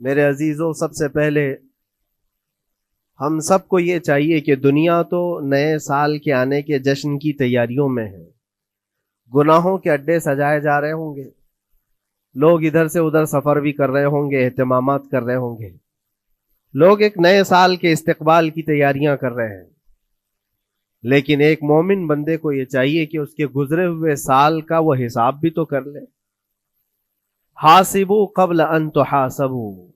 میرے عزیزوں، سب سے پہلے ہم سب کو یہ چاہیے کہ دنیا تو نئے سال کے آنے کے جشن کی تیاریوں میں ہے۔ گناہوں کے اڈے سجائے جا رہے ہوں گے، لوگ ادھر سے ادھر سفر بھی کر رہے ہوں گے، اہتمامات کر رہے ہوں گے، لوگ ایک نئے سال کے استقبال کی تیاریاں کر رہے ہیں۔ لیکن ایک مومن بندے کو یہ چاہیے کہ اس کے گزرے ہوئے سال کا وہ حساب بھی تو کر لے۔ حاسبوا قبل ان تحاسبوا،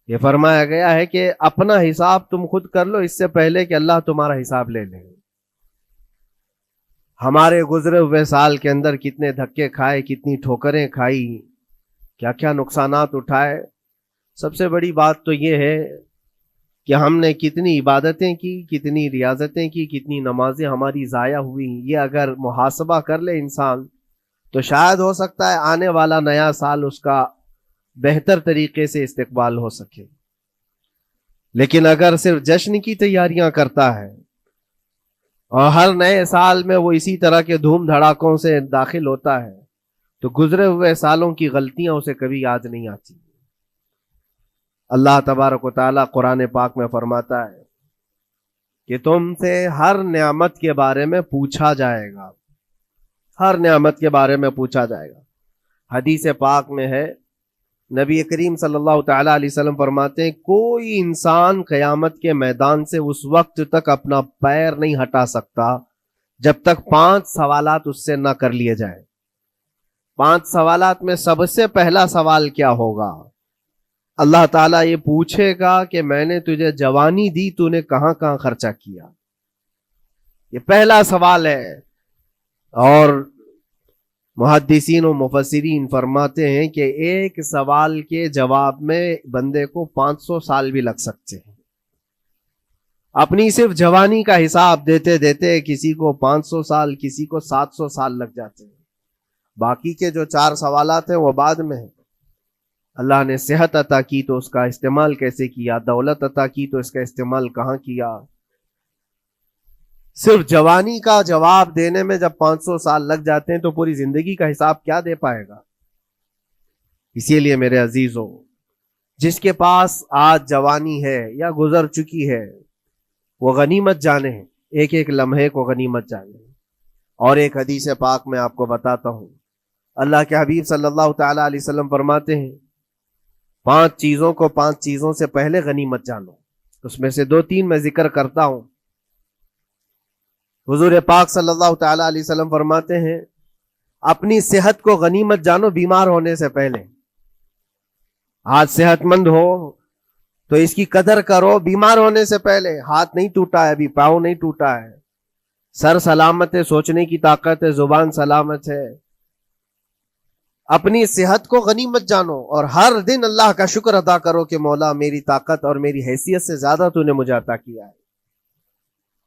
یہ فرمایا گیا ہے کہ اپنا حساب تم خود کر لو اس سے پہلے کہ اللہ تمہارا حساب لے لے۔ ہمارے گزرے ہوئے سال کے اندر کتنے دھکے کھائے، کتنی ٹھوکریں کھائی، کیا کیا نقصانات اٹھائے۔ سب سے بڑی بات تو یہ ہے کہ ہم نے کتنی عبادتیں کی، کتنی ریاضتیں کی، کتنی نمازیں ہماری ضائع ہوئی۔ یہ اگر محاسبہ کر لے انسان تو شاید ہو سکتا ہے آنے والا نیا سال اس کا بہتر طریقے سے استقبال ہو سکے۔ لیکن اگر صرف جشن کی تیاریاں کرتا ہے اور ہر نئے سال میں وہ اسی طرح کے دھوم دھڑاکوں سے داخل ہوتا ہے تو گزرے ہوئے سالوں کی غلطیاں اسے کبھی یاد نہیں آتی۔ اللہ تبارک و تعالیٰ قرآن پاک میں فرماتا ہے کہ تم سے ہر نعمت کے بارے میں پوچھا جائے گا، ہر نعمت کے بارے میں پوچھا جائے گا۔ حدیث پاک میں ہے، نبی کریم صلی اللہ تعالیٰ علیہ وسلم فرماتے ہیں کوئی انسان قیامت کے میدان سے اس وقت تک اپنا پیر نہیں ہٹا سکتا جب تک 5 سوالات اس سے نہ کر لیے جائیں۔ 5 سوالات میں سب سے پہلا سوال کیا ہوگا؟ اللہ تعالیٰ یہ پوچھے گا کہ میں نے تجھے جوانی دی، تو نے کہاں کہاں خرچہ کیا؟ یہ پہلا سوال ہے۔ اور محدثین و مفسرین فرماتے ہیں کہ ایک سوال کے جواب میں بندے کو 500 سال بھی لگ سکتے ہیں۔ اپنی صرف جوانی کا حساب دیتے دیتے کسی کو 500 سال، کسی کو 700 سال لگ جاتے ہیں۔ باقی کے جو 4 سوالات ہیں وہ بعد میں ہیں۔ اللہ نے صحت عطا کی تو اس کا استعمال کیسے کیا، دولت عطا کی تو اس کا استعمال کہاں کیا۔ صرف جوانی کا جواب دینے میں جب 500 سال لگ جاتے ہیں تو پوری زندگی کا حساب کیا دے پائے گا؟ اسی لیے میرے عزیزوں، جس کے پاس آج جوانی ہے یا گزر چکی ہے وہ غنیمت جانے، ایک ایک لمحے کو غنیمت جانے۔ اور ایک حدیث پاک میں آپ کو بتاتا ہوں، اللہ کے حبیب صلی اللہ تعالی علیہ وسلم فرماتے ہیں 5 چیزوں کو 5 چیزوں سے پہلے غنیمت جانو۔ اس میں سے 2-3 میں ذکر کرتا ہوں۔ حضور پاک صلی اللہ تعالی علیہ وسلم فرماتے ہیں اپنی صحت کو غنیمت جانو بیمار ہونے سے پہلے۔ آج صحت مند ہو تو اس کی قدر کرو بیمار ہونے سے پہلے۔ ہاتھ نہیں ٹوٹا ہے ابھی، پاؤں نہیں ٹوٹا ہے، سر سلامت ہے، سوچنے کی طاقت ہے، زبان سلامت ہے۔ اپنی صحت کو غنیمت جانو اور ہر دن اللہ کا شکر ادا کرو کہ مولا میری طاقت اور میری حیثیت سے زیادہ تو نے مجھے عطا کیا ہے۔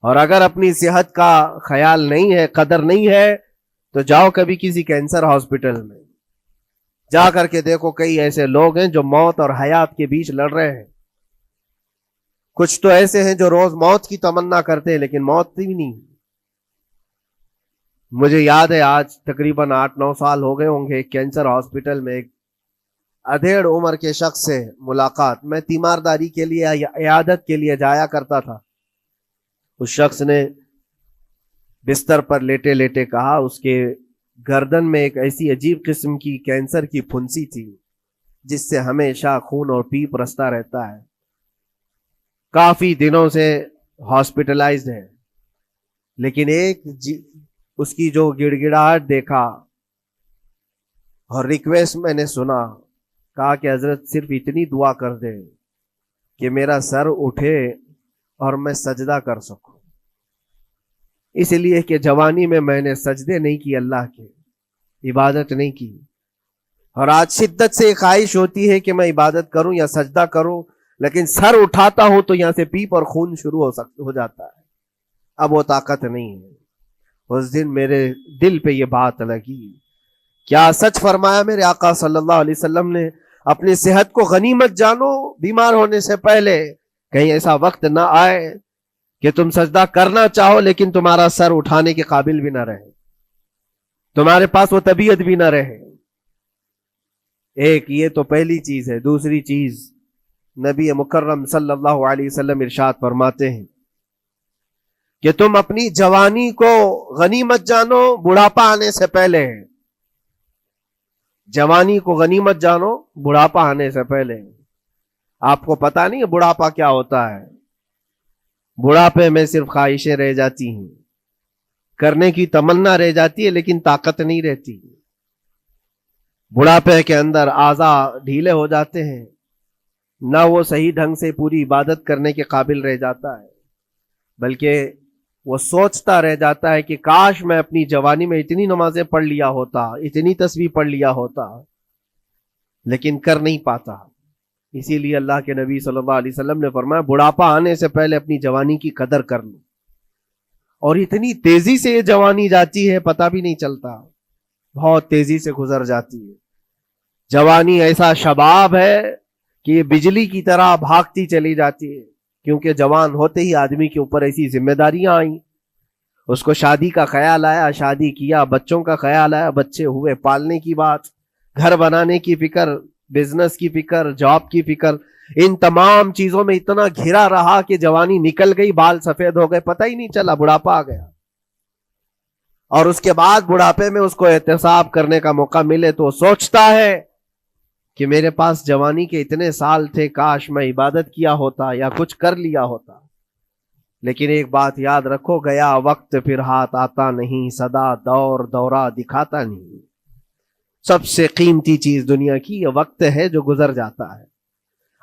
اور اگر اپنی صحت کا خیال نہیں ہے، قدر نہیں ہے، تو جاؤ کبھی کسی کینسر ہاسپٹل میں جا کر کے دیکھو، کئی ایسے لوگ ہیں جو موت اور حیات کے بیچ لڑ رہے ہیں۔ کچھ تو ایسے ہیں جو روز موت کی تمنا کرتے ہیں لیکن موت بھی نہیں۔ مجھے یاد ہے آج تقریباً 8-9 سال ہو گئے ہوں گے، ایک کینسر ہاسپٹل میں ایک ادھیڑ عمر کے شخص سے ملاقات، میں تیمارداری کے لیے یا عیادت کے لیے جایا کرتا تھا۔ اس شخص نے بستر پر لیٹے لیٹے کہا اس کے گردن میں ایک ایسی عجیب قسم کی کینسر کی پھنسی تھی جس سے ہمیشہ خون اور پیپ رستا رہتا ہے، کافی دنوں سے ہاسپٹلائزڈ ہے۔ لیکن ایک اس کی جو گڑ گڑاہٹ دیکھا اور ریکویسٹ میں نے سنا، کہا کہ حضرت صرف اتنی دعا کر دے کہ میرا سر اٹھے اور میں سجدہ کر سکوں، اس لیے کہ جوانی میں نے سجدے نہیں کی، اللہ کے عبادت نہیں کی، اور آج شدت سے خواہش ہوتی ہے کہ میں عبادت کروں یا سجدہ کروں، لیکن سر اٹھاتا ہوں تو یہاں سے پیپ اور خون شروع ہو جاتا ہے، اب وہ طاقت نہیں ہے۔ اس دن میرے دل پہ یہ بات لگی، کیا سچ فرمایا میرے آقا صلی اللہ علیہ وسلم نے، اپنی صحت کو غنیمت جانو بیمار ہونے سے پہلے، کہیں ایسا وقت نہ آئے کہ تم سجدہ کرنا چاہو لیکن تمہارا سر اٹھانے کے قابل بھی نہ رہے، تمہارے پاس وہ طبیعت بھی نہ رہے۔ ایک یہ تو پہلی چیز ہے۔ دوسری چیز، نبی مکرم صلی اللہ علیہ وسلم ارشاد فرماتے ہیں کہ تم اپنی جوانی کو غنیمت جانو بڑھاپا آنے سے پہلے. جوانی کو غنیمت جانو بڑھاپا آنے سے پہلے. آپ کو پتا نہیں بڑھاپا کیا ہوتا ہے؟ بڑھاپے میں صرف خواہشیں رہ جاتی ہیں, کرنے کی تمنا رہ جاتی ہے لیکن طاقت نہیں رہتی. بڑھاپے کے اندر اعضاء ڈھیلے ہو جاتے ہیں, نہ وہ صحیح ڈھنگ سے پوری عبادت کرنے کے قابل رہ جاتا ہے, بلکہ وہ سوچتا رہ جاتا ہے کہ کاش میں اپنی جوانی میں اتنی نمازیں پڑھ لیا ہوتا, اتنی تسبیح پڑھ لیا ہوتا, لیکن کر نہیں پاتا. اسی لیے اللہ کے نبی صلی اللہ علیہ وسلم نے فرمایا بڑھاپا آنے سے پہلے اپنی جوانی کی قدر کر لو. اور اتنی تیزی سے یہ جوانی جاتی ہے پتہ بھی نہیں چلتا, بہت تیزی سے گزر جاتی ہے. جوانی ایسا شباب ہے کہ یہ بجلی کی طرح بھاگتی چلی جاتی ہے, کیونکہ جوان ہوتے ہی آدمی کے اوپر ایسی ذمہ داریاں آئیں. اس کو شادی کا خیال آیا, شادی کیا, بچوں کا خیال آیا, بچے ہوئے, پالنے کی بات, گھر بنانے کی فکر, بزنس کی فکر, جاب کی فکر, ان تمام چیزوں میں اتنا گھرا رہا کہ جوانی نکل گئی, بال سفید ہو گئے, پتہ ہی نہیں چلا, بڑھاپا آ گیا. اور اس کے بعد بڑھاپے میں اس کو احتساب کرنے کا موقع ملے تو سوچتا ہے کہ میرے پاس جوانی کے اتنے سال تھے, کاش میں عبادت کیا ہوتا یا کچھ کر لیا ہوتا. لیکن ایک بات یاد رکھو, گیا وقت پھر ہاتھ آتا نہیں, سدا دور دورہ دکھاتا نہیں. سب سے قیمتی چیز دنیا کی یہ وقت ہے جو گزر جاتا ہے.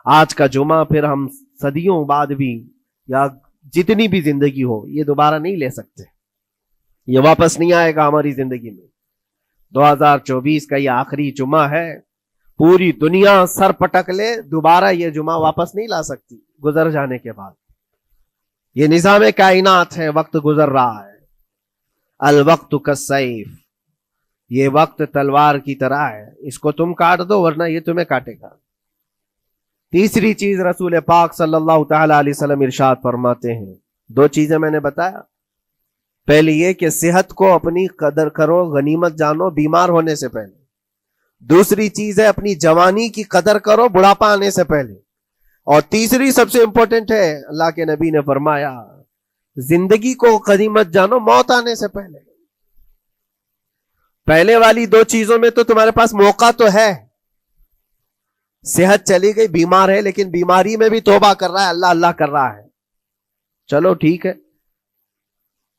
آج کا جمعہ پھر ہم صدیوں بعد بھی یا جتنی بھی زندگی ہو یہ دوبارہ نہیں لے سکتے, یہ واپس نہیں آئے گا ہماری زندگی میں. 2024 کا یہ آخری جمعہ ہے, پوری دنیا سر پٹک لے دوبارہ یہ جمعہ واپس نہیں لا سکتی گزر جانے کے بعد. یہ نظام کائنات ہے, وقت گزر رہا ہے. الوقت کالسیف, یہ وقت تلوار کی طرح ہے, اس کو تم کاٹ دو ورنہ یہ تمہیں کاٹے گا. تیسری چیز رسول پاک صلی اللہ تعالی علیہ وسلم ارشاد فرماتے ہیں, 2 چیزیں میں نے بتایا. پہلی یہ کہ صحت کو اپنی قدر کرو, غنیمت جانو بیمار ہونے سے پہلے. دوسری چیز ہے اپنی جوانی کی قدر کرو بڑھاپا آنے سے پہلے. اور تیسری سب سے امپورٹنٹ ہے, اللہ کے نبی نے فرمایا زندگی کو غنیمت جانو موت آنے سے پہلے. پہلے والی 2 چیزوں میں تو تمہارے پاس موقع تو ہے. صحت چلی گئی, بیمار ہے, لیکن بیماری میں بھی توبہ کر رہا ہے, اللہ اللہ کر رہا ہے, چلو ٹھیک ہے.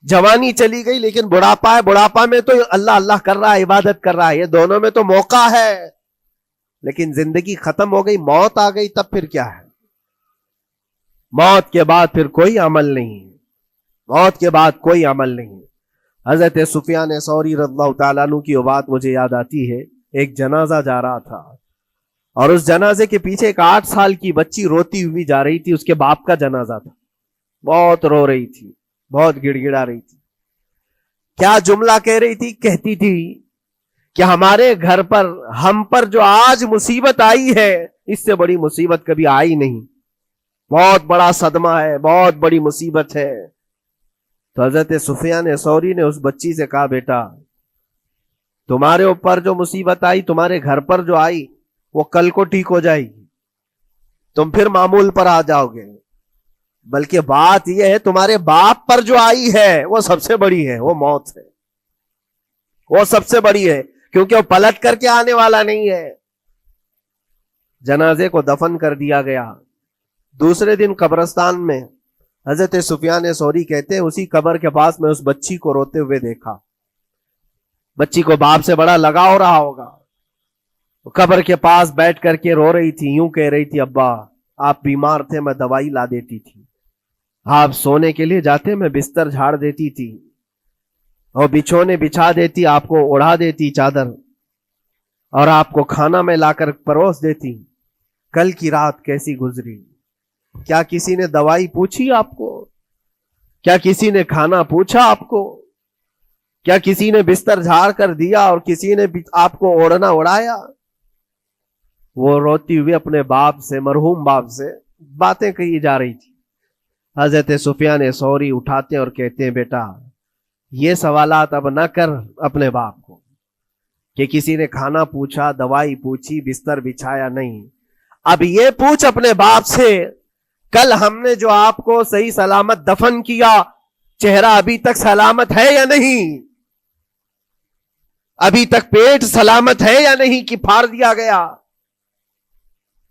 جوانی چلی گئی لیکن بڑھاپا ہے, بڑھاپا میں تو اللہ اللہ کر رہا ہے, عبادت کر رہا ہے. یہ دونوں میں تو موقع ہے, لیکن زندگی ختم ہو گئی, موت آ گئی, تب پھر کیا ہے؟ موت کے بعد پھر کوئی عمل نہیں, موت کے بعد کوئی عمل نہیں. حضرت سفیان ثوری رضی اللہ تعالیٰ عنہ کی وہ بات مجھے یاد آتی ہے. ایک جنازہ جا رہا تھا اور اس جنازے کے پیچھے ایک 8 سال کی بچی روتی ہوئی جا رہی تھی. اس کے باپ کا جنازہ تھا, بہت رو رہی تھی, بہت گڑ گڑا رہی تھی. کیا جملہ کہہ رہی تھی؟ کہتی تھی کہ ہمارے گھر پر, ہم پر جو آج مصیبت آئی ہے اس سے بڑی مصیبت کبھی آئی نہیں, بہت بڑا صدمہ ہے, بہت بڑی مصیبت ہے. تو حضرت سفیان ثوری نے اس بچی سے کہا بیٹا تمہارے اوپر جو مصیبت آئی, تمہارے گھر پر جو آئی, وہ کل کو ٹھیک ہو جائے گی, تم پھر معمول پر آ جاؤ گے. بلکہ بات یہ ہے تمہارے باپ پر جو آئی ہے وہ سب سے بڑی ہے, وہ موت ہے, وہ سب سے بڑی ہے, کیونکہ وہ پلٹ کر کے آنے والا نہیں ہے. جنازے کو دفن کر دیا گیا. دوسرے دن قبرستان میں حضرت سفیان ثوری کہتے ہیں اسی قبر کے پاس میں اس بچی کو روتے ہوئے دیکھا. بچی کو باپ سے بڑا لگاؤ رہا ہوگا, قبر کے پاس بیٹھ کر کے رو رہی تھی, یوں کہہ رہی تھی ابا آپ بیمار تھے, میں دوائی لا دیتی تھی, آپ سونے کے لیے جاتے میں بستر جھاڑ دیتی تھی اور بچھونے بچھا دیتی, آپ کو اڑا دیتی چادر, اور آپ کو کھانا میں لا کر پروس دیتی. کل کی رات کیسی گزری؟ کیا کسی نے دوائی پوچھی آپ کو؟ کیا کسی نے کھانا پوچھا آپ کو؟ کیا کسی نے بستر جھاڑ کر دیا اور کسی نے آپ کو اوڑھنا اڑایا؟ وہ روتی ہوئی اپنے باپ سے, مرحوم باپ سے باتیں کہی جا رہی تھی. حضرت سفیان ثوری اٹھاتے اور کہتے ہیں بیٹا یہ سوالات اب نہ کر اپنے باپ کو کہ کسی نے کھانا پوچھا, دوائی پوچھی, بستر بچھایا, نہیں. اب یہ پوچھ اپنے باپ سے کل ہم نے جو آپ کو صحیح سلامت دفن کیا چہرہ ابھی تک سلامت ہے یا نہیں؟ ابھی تک پیٹ سلامت ہے یا نہیں کہ پھاڑ دیا گیا؟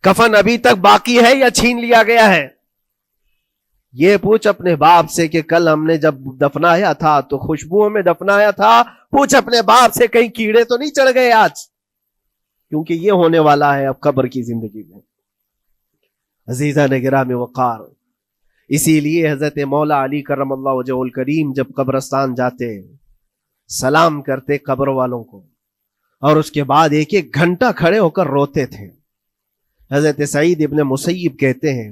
کفن ابھی تک باقی ہے یا چھین لیا گیا ہے؟ یہ پوچھ اپنے باپ سے کہ کل ہم نے جب دفنایا تھا تو خوشبوؤں میں دفنایا تھا. پوچھ اپنے باپ سے کہیں کیڑے تو نہیں چڑھ گئے آج؟ کیونکہ یہ ہونے والا ہے اب قبر کی زندگی میں. عزیزان گرامی وقار، اسی لیے حضرت مولا علی کرم اللہ وجہہ الکریم جب قبرستان جاتے سلام کرتے قبر والوں کو اور اس کے بعد ایک ایک گھنٹہ کھڑے ہو کر روتے تھے. حضرت سعید ابن مسیب کہتے ہیں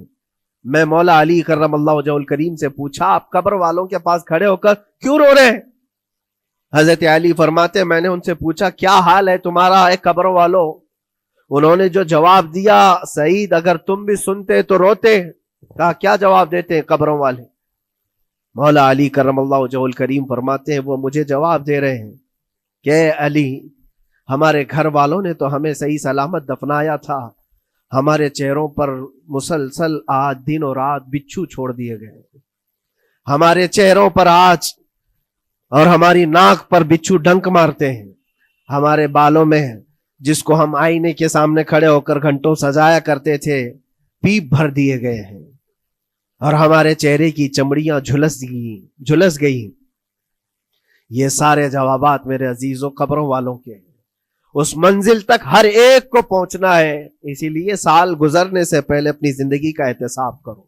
میں مولا علی کرم اللہ وجہہ الکریم سے پوچھا آپ قبر والوں کے پاس کھڑے ہو کر کیوں رو رہے ہیں؟ حضرت علی فرماتے میں نے ان سے پوچھا کیا حال ہے تمہارا اے قبر والوں؟ انہوں نے جو جواب دیا سعید اگر تم بھی سنتے تو روتے. کہا کیا جواب دیتے ہیں قبروں والے؟ مولا علی کرم اللہ وجہہ الکریم فرماتے ہیں وہ مجھے جواب دے رہے ہیں کہ علی ہمارے گھر والوں نے تو ہمیں صحیح سلامت دفنایا تھا، ہمارے چہروں پر مسلسل آج دن اور رات بچھو چھوڑ دیے گئے، ہمارے چہروں پر آج اور ہماری ناک پر بچھو ڈنک مارتے ہیں، ہمارے بالوں میں جس کو ہم آئینے کے سامنے کھڑے ہو کر گھنٹوں سجایا کرتے تھے پیپ بھر دیے گئے ہیں اور ہمارے چہرے کی چمڑیاں جھلس گئی. یہ سارے جوابات میرے عزیزوں قبروں والوں کے ہیں. اس منزل تک ہر ایک کو پہنچنا ہے، اسی لیے سال گزرنے سے پہلے اپنی زندگی کا احتساب کرو.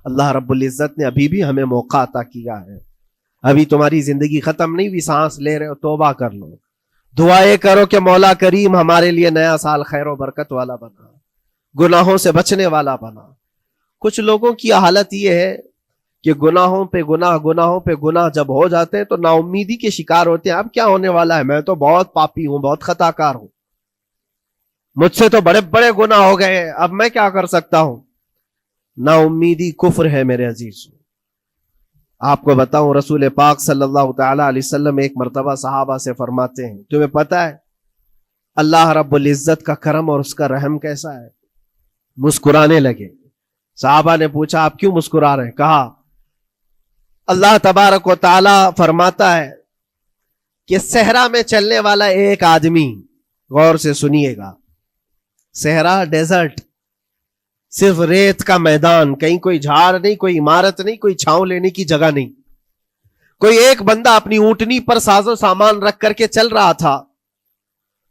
اللہ رب العزت نے ابھی بھی ہمیں موقع عطا کیا ہے، ابھی تمہاری زندگی ختم نہیں ہوئی، سانس لے رہے ہو، توبہ کر لو، دعائیں کرو کہ مولا کریم ہمارے لیے نیا سال خیر و برکت والا بنا، گناہوں سے بچنے والا بنا. کچھ لوگوں کی حالت یہ ہے کہ گناہوں پہ گناہ جب ہو جاتے ہیں تو نا امیدی کے شکار ہوتے ہیں. اب کیا ہونے والا ہے، میں تو بہت پاپی ہوں، بہت خطا کار ہوں، مجھ سے تو بڑے بڑے گناہ ہو گئے ہیں، اب میں کیا کر سکتا ہوں؟ نا امیدی کفر ہے میرے عزیز. آپ کو بتاؤں رسول پاک صلی اللہ تعالی علیہ وسلم ایک مرتبہ صحابہ سے فرماتے ہیں تمہیں پتا ہے اللہ رب العزت کا کرم اور اس کا رحم کیسا ہے؟ مسکرانے لگے. صحابہ نے پوچھا آپ کیوں مسکرا رہے ہیں؟ کہا اللہ تبارک و تعالی فرماتا ہے کہ صحرا میں چلنے والا ایک آدمی، غور سے سنیے گا، صحرا ڈیزرٹ، صرف ریت کا میدان، کہیں کوئی جھاڑ نہیں، کوئی عمارت نہیں، کوئی چھاؤں لینے کی جگہ نہیں. کوئی ایک بندہ اپنی اونٹنی پر ساز و سامان رکھ کر کے چل رہا تھا.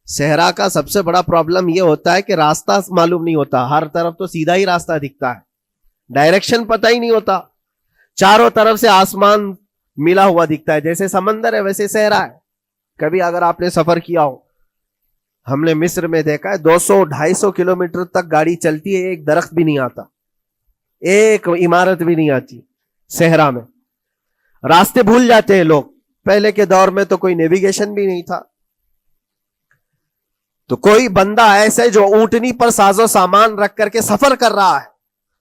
صحرا کا سب سے بڑا پرابلم یہ ہوتا ہے کہ راستہ معلوم نہیں ہوتا، ہر طرف تو سیدھا ہی راستہ دکھتا ہے، ڈائریکشن پتہ ہی نہیں ہوتا، چاروں طرف سے آسمان ملا ہوا دکھتا ہے، جیسے سمندر ہے ویسے صحرا ہے. کبھی اگر آپ نے سفر کیا ہو، ہم نے مصر میں دیکھا ہے 200-250 کلومیٹر تک گاڑی چلتی ہے، ایک درخت بھی نہیں آتا، ایک عمارت بھی نہیں آتی. صحرا میں راستے بھول جاتے ہیں لوگ. پہلے کے دور میں تو کوئی نیویگیشن بھی نہیں تھا. تو کوئی بندہ ایسے جو اونٹنی پر ساز و سامان رکھ کر کے سفر کر رہا ہے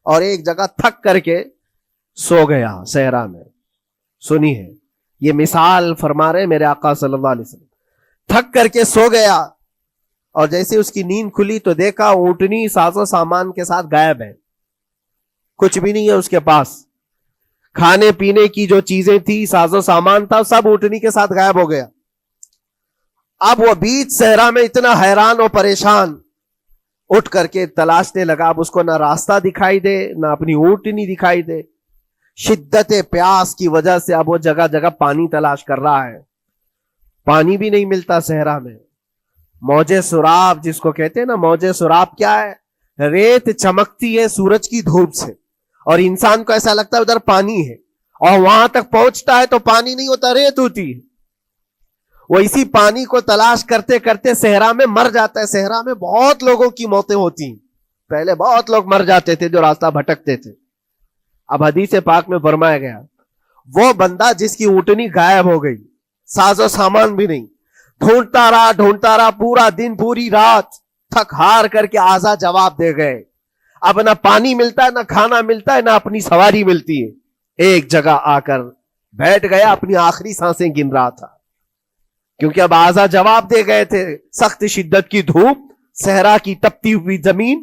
اور ایک جگہ تھک کر کے سو گیا صحرا میں. سنیے یہ مثال فرما رہے میرے آقا صلی اللہ علیہ وسلم. تھک کر کے سو گیا اور جیسے اس کی نیند کھلی تو دیکھا اونٹنی ساز و سامان کے ساتھ غائب ہے، کچھ بھی نہیں ہے اس کے پاس. کھانے پینے کی جو چیزیں تھی، ساز و سامان تھا، سب اونٹنی کے ساتھ غائب ہو گیا. اب وہ بیچ صحرا میں اتنا حیران اور پریشان، اٹھ کر کے تلاشنے لگا. اب اس کو نہ راستہ دکھائی دے، نہ اپنی اونٹنی دکھائی دے. شدت پیاس کی وجہ سے اب وہ جگہ جگہ پانی تلاش کر رہا ہے، پانی بھی نہیں ملتا صحرا میں. موجے سراب جس کو کہتے ہیں نا، موجے سراب کیا ہے؟ ریت چمکتی ہے سورج کی دھوپ سے اور انسان کو ایسا لگتا ہے ادھر پانی ہے، اور وہاں تک پہنچتا ہے تو پانی نہیں ہوتا، ریت ہوتی ہے. وہ اسی پانی کو تلاش کرتے کرتے صحرا میں مر جاتا ہے. صحرا میں بہت لوگوں کی موتیں ہوتی ہیں، پہلے بہت لوگ مر جاتے تھے جو راستہ بھٹکتے تھے. اب حدیث پاک میں فرمایا گیا وہ بندہ جس کی اونٹنی غائب ہو گئی، ساز و سامان بھی نہیں، ڈھونڈتا رہا پورا دن پوری رات، تھک ہار کر کے آزا جواب دے گئے. اب نہ پانی ملتا ہے، نہ کھانا ملتا ہے، نہ اپنی سواری ملتی ہے. ایک جگہ آ کر بیٹھ گیا، اپنی آخری سانسیں گن رہا تھا کیونکہ اب آزا جواب دے گئے تھے. سخت شدت کی دھوپ، صحرا کی تپتی ہوئی زمین